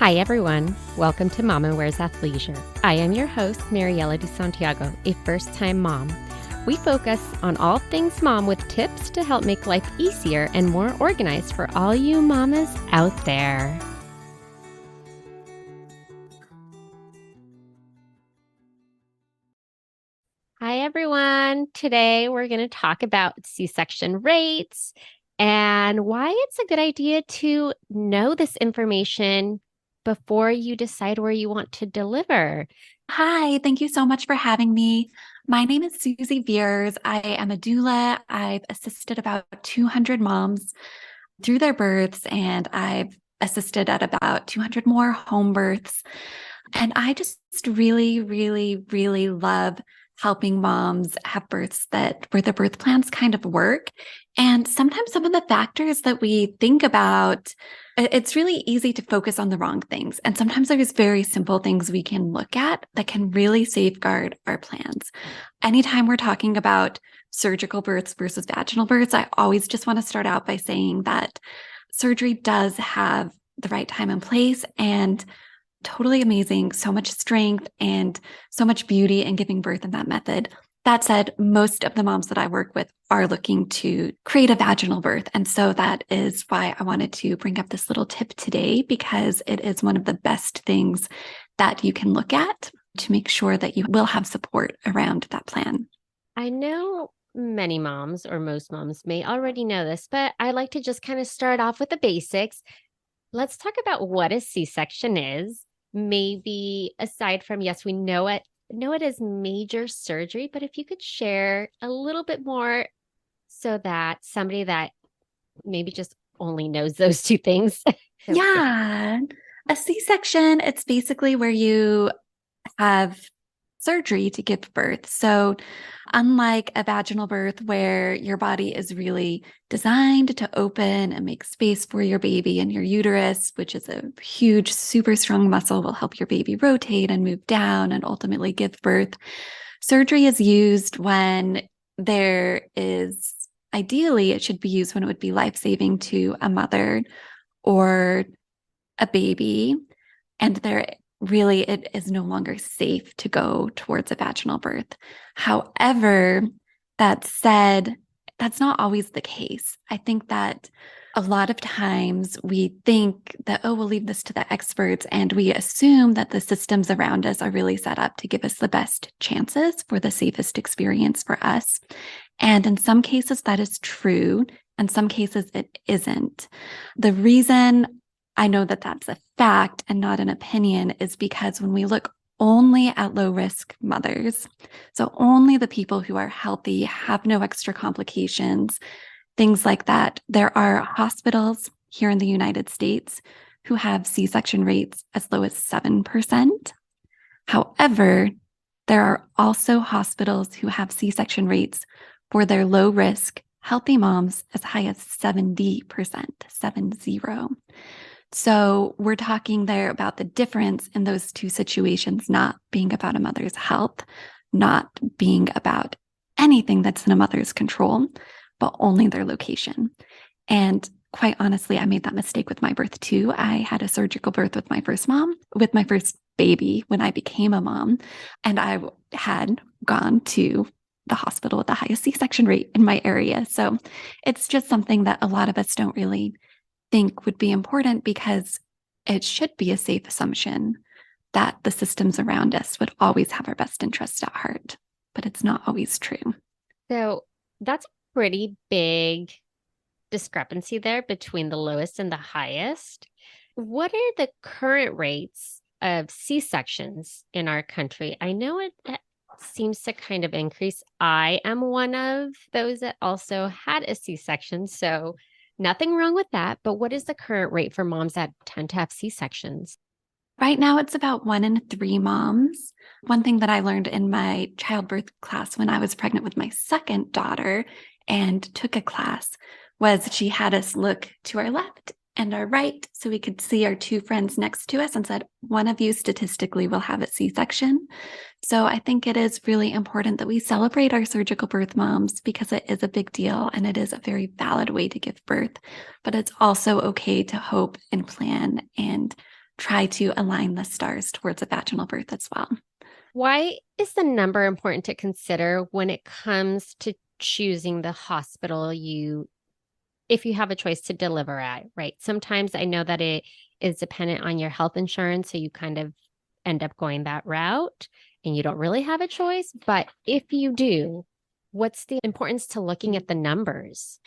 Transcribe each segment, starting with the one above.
Hi, everyone. Welcome to Mama Wears Athleisure. I am your host, Mariela de Santiago, a first-time mom. We focus on all things mom with tips to help make life easier and more organized for all you mamas out there. Hi, everyone. Today, we're going to talk about C-section rates and why it's a good idea to know this information before you decide where you want to deliver. Hi, thank you so much for having me. My name is Suzzie Vehers. I am a doula. I've assisted about 200 moms through their births, and I've assisted at about 200 more home births. And I just really love helping moms have births where the birth plans kind of work. And sometimes some of the factors that we think about, it's really easy to focus on the wrong things. And sometimes there's very simple things we can look at that can really safeguard our plans. Anytime we're talking about surgical births versus vaginal births, I always just want to start out by saying that surgery does have the right time and place, and totally amazing, so much strength and so much beauty in giving birth in that method. That said, most of the moms that I work with are looking to create a vaginal birth. And so that is why I wanted to bring up this little tip today, because it is one of the best things that you can look at to make sure that you will have support around that plan. I know many moms or most moms may already know this, but I like to just kind of start off with the basics. Let's talk about what a C-section is. Maybe aside from, yes, we know it as major surgery, but if you could share a little bit more so that somebody that maybe just only knows those two things. Yeah, a C-section, it's basically where you have surgery to give birth. So, unlike a vaginal birth where your body is really designed to open and make space for your baby, and your uterus, which is a huge, super strong muscle, will help your baby rotate and move down and ultimately give birth. Surgery is used when ideally, it should be used when it would be life-saving to a mother or a baby, and it is no longer safe to go towards a vaginal birth. However, that said, that's not always the case. I think that a lot of times we think that, oh, we'll leave this to the experts, and we assume that the systems around us are really set up to give us the best chances for the safest experience for us. And in some cases, that is true. In some cases, it isn't. The reason I know that that's a fact and not an opinion is because when we look only at low risk mothers, so only the people who are healthy, have no extra complications, things like that, there are hospitals here in the United States who have C-section rates as low as 7%. However, there are also hospitals who have C-section rates for their low risk, healthy moms as high as 70%, 70. So we're talking there about the difference in those two situations not being about a mother's health, not being about anything that's in a mother's control, but only their location. And quite honestly, I made that mistake with my birth too. I had a surgical birth with my first baby when I became a mom, and I had gone to the hospital with the highest C-section rate in my area. So it's just something that a lot of us don't really think would be important, because it should be a safe assumption that the systems around us would always have our best interests at heart, but it's not always true. So that's a pretty big discrepancy there between the lowest and the highest. What are the current rates of C-sections in our country? I know it seems to kind of increase. I am one of those that also had a C-section, so nothing wrong with that. But what is the current rate for moms that tend to have C-sections? Right now, it's about 1 in 3 moms. One thing that I learned in my childbirth class when I was pregnant with my second daughter and took a class was she had us look to our left and our right so we could see our two friends next to us, and said, one of you statistically will have a C-section. So I think it is really important that we celebrate our surgical birth moms, because it is a big deal and it is a very valid way to give birth. But it's also okay to hope and plan and try to align the stars towards a vaginal birth as well. Why is the number important to consider when it comes to choosing the hospital if you have a choice to deliver at, right? Sometimes I know that it is dependent on your health insurance, so you kind of end up going that route and you don't really have a choice. But if you do, what's the importance to looking at the numbers?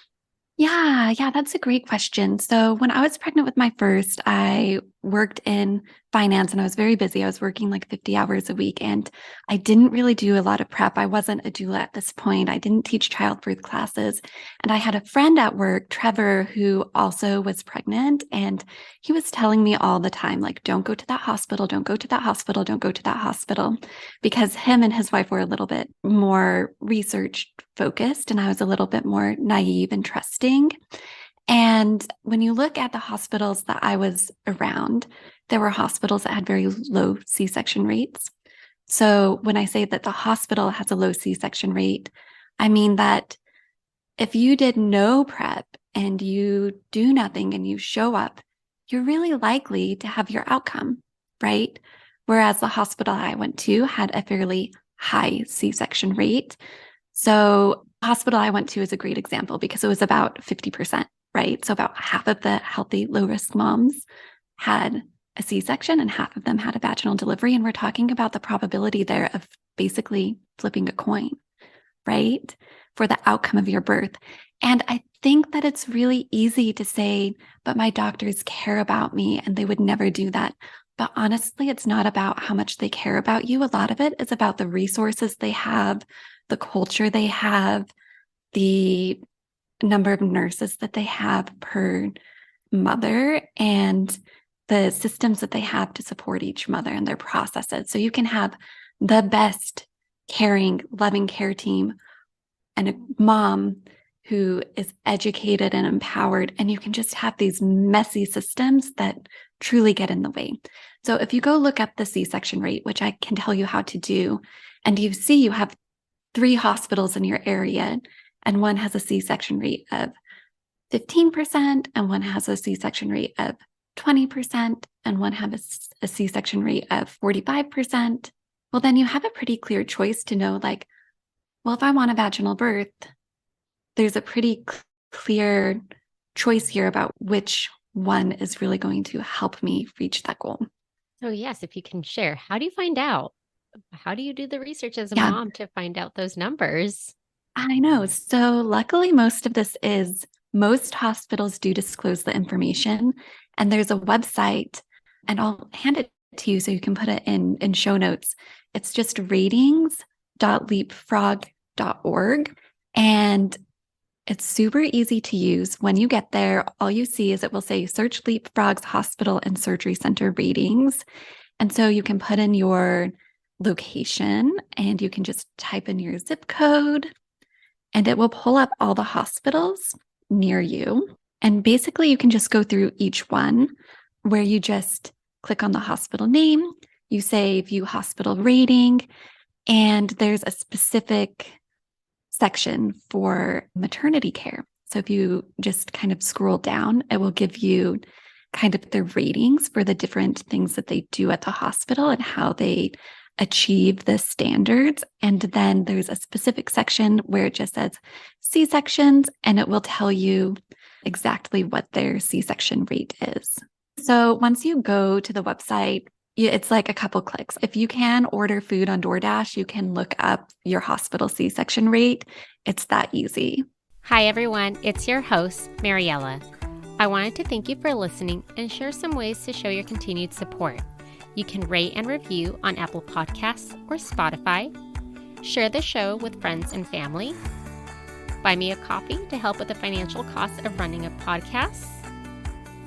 Yeah, that's a great question. So, when I was pregnant with my first, I worked in finance and I was very busy. I was working like 50 hours a week and I didn't really do a lot of prep. I wasn't a doula at this point. I didn't teach childbirth classes. And I had a friend at work, Trevor, who also was pregnant. And he was telling me all the time, like, don't go to that hospital, don't go to that hospital, don't go to that hospital, because him and his wife were a little bit more research focused and I was a little bit more naive and trusting. And when you look at the hospitals that I was around, there were hospitals that had very low C-section rates. So when I say that the hospital has a low C-section rate, I mean that if you did no prep and you do nothing and you show up, you're really likely to have your outcome, right? Whereas the hospital I went to had a fairly high C-section rate. So the hospital I went to is a great example because it was about 50%, right? So about half of the healthy low risk moms had a C-section and half of them had a vaginal delivery. And we're talking about the probability there of basically flipping a coin, right? For the outcome of your birth. And I think that it's really easy to say, but my doctors care about me and they would never do that. But honestly, it's not about how much they care about you. A lot of it is about the resources they have, the culture they have, the number of nurses that they have per mother, and the systems that they have to support each mother and their processes. So you can have the best caring, loving care team and a mom who is educated and empowered, and you can just have these messy systems that truly get in the way. So if you go look up the C-section rate, which I can tell you how to do, and you see you have 3 hospitals in your area, and one has a C-section rate of 15%, and one has a C-section rate of 20%, and one has a C-section rate of 45%, well, then you have a pretty clear choice to know, like, well, if I want a vaginal birth, there's a pretty clear choice here about which one is really going to help me reach that goal. So, yes, if you can share, how do you find out? How do you do the research as a Yeah, mom to find out those numbers? I know. So, luckily, most hospitals do disclose the information, and there's a website, and I'll hand it to you so you can put it in show notes. It's just ratings.leapfrog.org. And it's super easy to use. When you get there, all you see is it will say search Leapfrog's hospital and surgery center ratings. And so you can put in your location and you can just type in your zip code and it will pull up all the hospitals near you. And basically, you can just go through each one where you just click on the hospital name, you say view hospital rating, and there's a specific section for maternity care. So if you just kind of scroll down, it will give you kind of the ratings for the different things that they do at the hospital and how they achieve the standards. And then there's a specific section where it just says C-sections, and it will tell you exactly what their C-section rate is. So once you go to the website, it's like a couple clicks. If you can order food on DoorDash, you can look up your hospital C-section rate. It's that easy. Hi, everyone. It's your host, Mariella. I wanted to thank you for listening and share some ways to show your continued support. You can rate and review on Apple Podcasts or Spotify. Share the show with friends and family. Buy me a coffee to help with the financial cost of running a podcast.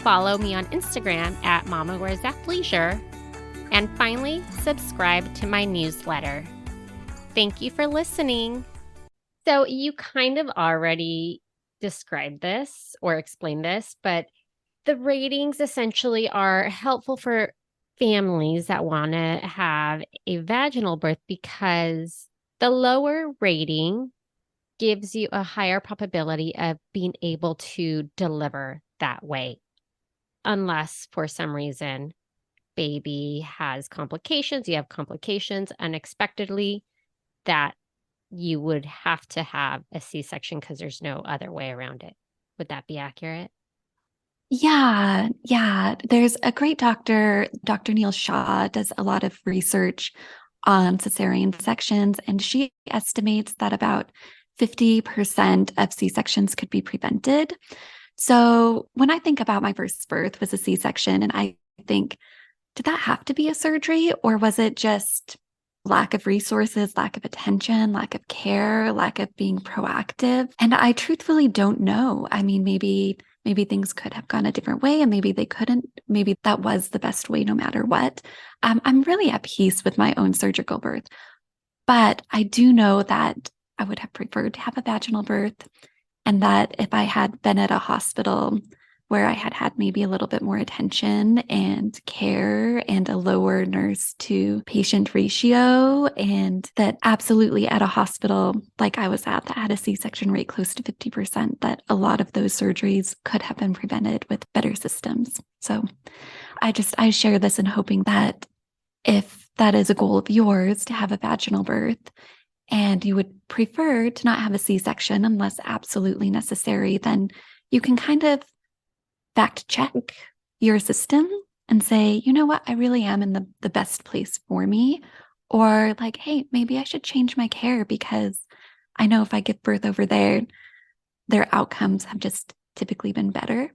Follow me on Instagram at mamawearsathleisure. And finally, subscribe to my newsletter. Thank you for listening. So you kind of already described this or explained this, but the ratings essentially are helpful for families that want to have a vaginal birth because the lower rating gives you a higher probability of being able to deliver that way, unless for some reason baby has complications, you have complications unexpectedly, that you would have to have a C-section because there's no other way around it. Would that be accurate? Yeah, yeah. There's a great doctor, Dr. Neil Shaw, does a lot of research on cesarean sections, and she estimates that about 50% of C-sections could be prevented. So when I think about my first birth was a C-section, and I think, did that have to be a surgery, or was it just lack of resources, lack of attention, lack of care, lack of being proactive? And I truthfully don't know. I mean, maybe things could have gone a different way and maybe they couldn't. Maybe that was the best way no matter what. I'm really at peace with my own surgical birth, but I do know that I would have preferred to have a vaginal birth, and that if I had been at a hospital where I had had maybe a little bit more attention and care and a lower nurse to patient ratio, and that absolutely at a hospital like I was at that had a C-section rate close to 50%, that a lot of those surgeries could have been prevented with better systems. So I share this in hoping that if that is a goal of yours to have a vaginal birth, and you would prefer to not have a C-section unless absolutely necessary, then you can kind of fact check your system and say, you know what, I really am in the best place for me. Or like, hey, maybe I should change my care because I know if I give birth over there, their outcomes have just typically been better.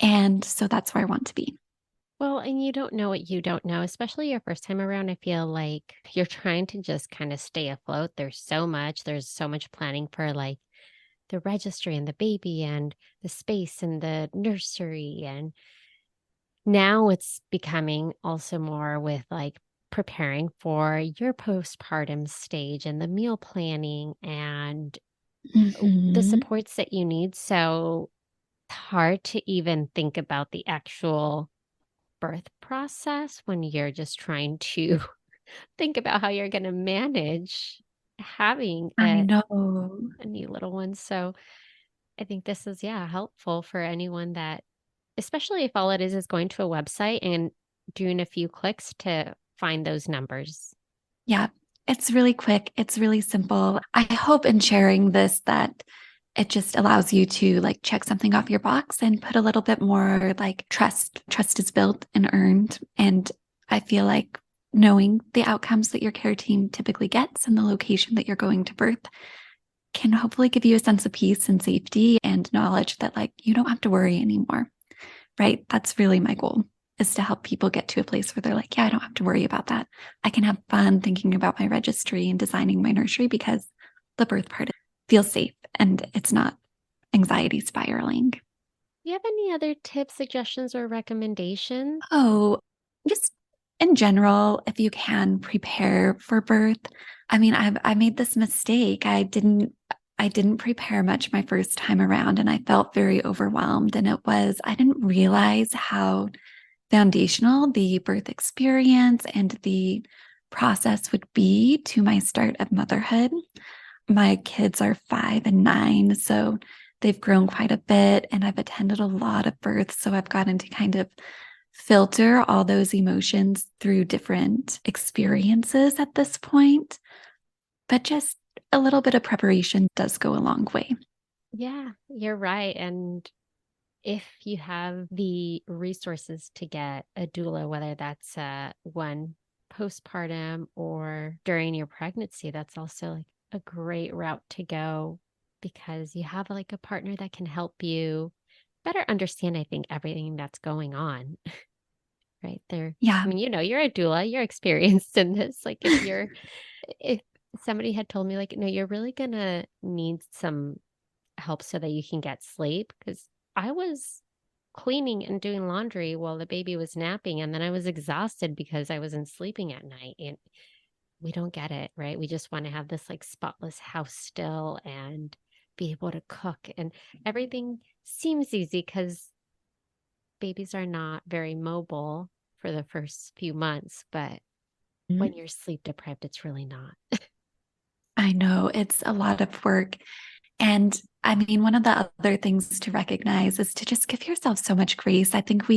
And so that's where I want to be. Well, and you don't know what you don't know, especially your first time around. I feel like you're trying to just kind of stay afloat. There's so much planning for like the registry and the baby and the space and the nursery. And now it's becoming also more with like preparing for your postpartum stage and the meal planning and the Mhm. supports that you need. So it's hard to even think about the actual birth process when you're just trying to think about how you're going to manage having I know. a new little one. So I think this is, yeah, helpful for anyone that, especially if all it is going to a website and doing a few clicks to find those numbers. Yeah, it's really quick. It's really simple. I hope in sharing this that it just allows you to like check something off your box and put a little bit more like trust. Trust is built and earned. And I feel like knowing the outcomes that your care team typically gets and the location that you're going to birth can hopefully give you a sense of peace and safety and knowledge that like you don't have to worry anymore. Right? That's really my goal, is to help people get to a place where they're like, yeah, I don't have to worry about that. I can have fun thinking about my registry and designing my nursery because the birth part feels safe and it's not anxiety spiraling. Do you have any other tips, suggestions, or recommendations? Oh, just in general, if you can prepare for birth. I mean, I made this mistake. I didn't prepare much my first time around and I felt very overwhelmed. And I didn't realize how foundational the birth experience and the process would be to my start of motherhood. My kids are 5 and 9, so they've grown quite a bit, and I've attended a lot of births. So I've gotten to kind of filter all those emotions through different experiences at this point. But just a little bit of preparation does go a long way. Yeah, you're right. And if you have the resources to get a doula, whether that's one postpartum or during your pregnancy, that's also like a great route to go because you have like a partner that can help you better understand, I think, everything that's going on right there. I Yeah. mean, you're a doula, you're experienced in this. Like if somebody had told me like, no, you're really gonna need some help so that you can get sleep because I was cleaning and doing laundry while the baby was napping and then I was exhausted because I wasn't sleeping at night and we don't get it, right? We just want to have this like spotless house still and be able to cook and everything seems easy because babies are not very mobile for the first few months, but when you're sleep deprived, it's really not. I know it's a lot of work. And I mean, one of the other things to recognize is to just give yourself so much grace. I think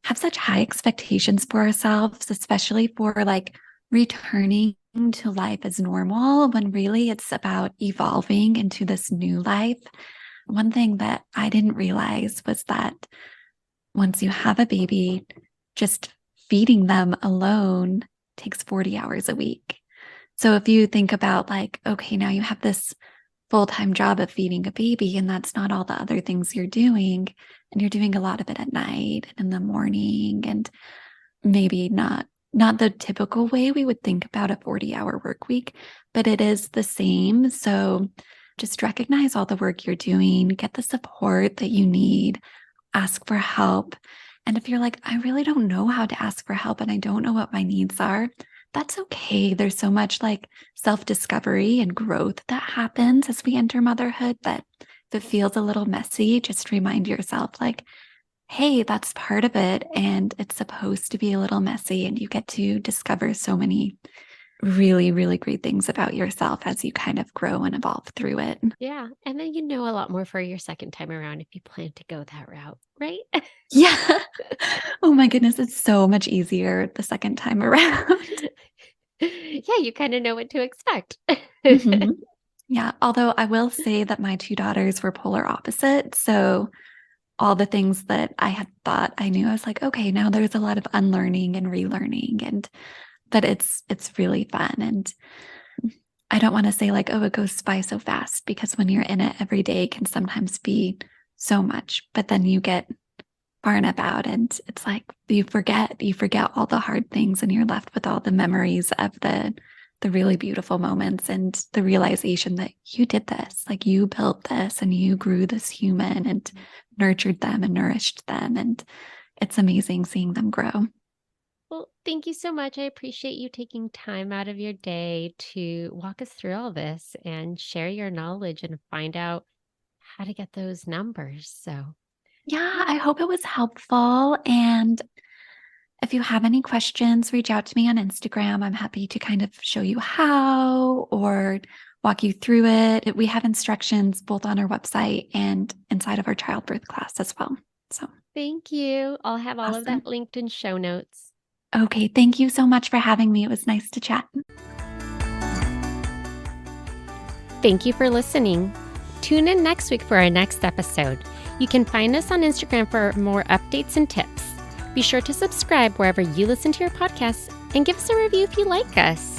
have such high expectations for ourselves, especially for like returning to life as normal when really it's about evolving into this new life. One thing that I didn't realize was that once you have a baby, just feeding them alone takes 40 hours a week. So if you think about like, okay, now you have this full-time job of feeding a baby, and that's not all the other things you're doing, and you're doing a lot of it at night and in the morning, and maybe not the typical way we would think about a 40-hour work week, but it is the same. So just recognize all the work you're doing, get the support that you need, ask for help. And if you're like, I really don't know how to ask for help and I don't know what my needs are, that's okay. There's so much like self-discovery and growth that happens as we enter motherhood that if it feels a little messy, just remind yourself like, hey, that's part of it. And it's supposed to be a little messy. And you get to discover so many really, really great things about yourself as you kind of grow and evolve through it. Yeah. And then you know a lot more for your second time around if you plan to go that route, right? Yeah. Oh my goodness. It's so much easier the second time around. Yeah, you kind of know what to expect. Mhm. Yeah. Although I will say that my two daughters were polar opposite. So all the things that I had thought I knew, I was like, okay, now there's a lot of unlearning and relearning, and but it's really fun. And I don't want to say like, oh, it goes by so fast, because when you're in it every day can sometimes be so much, but then you get far enough out and it's like you forget all the hard things and you're left with all the memories of the really beautiful moments and the realization that you did this, like you built this and you grew this human and nurtured them and nourished them. And it's amazing seeing them grow. Well, thank you so much. I appreciate you taking time out of your day to walk us through all this and share your knowledge and find out how to get those numbers. So, Yeah, I hope it was helpful. And if you have any questions, reach out to me on Instagram. I'm happy to kind of show you how or walk you through it. We have instructions both on our website and inside of our childbirth class as well. So thank you. I'll have all of awesome. that linked in show notes. Okay, thank you so much for having me. It was nice to chat. Thank you for listening. Tune in next week for our next episode. You can find us on Instagram for more updates and tips. Be sure to subscribe wherever you listen to your podcasts and give us a review if you like us.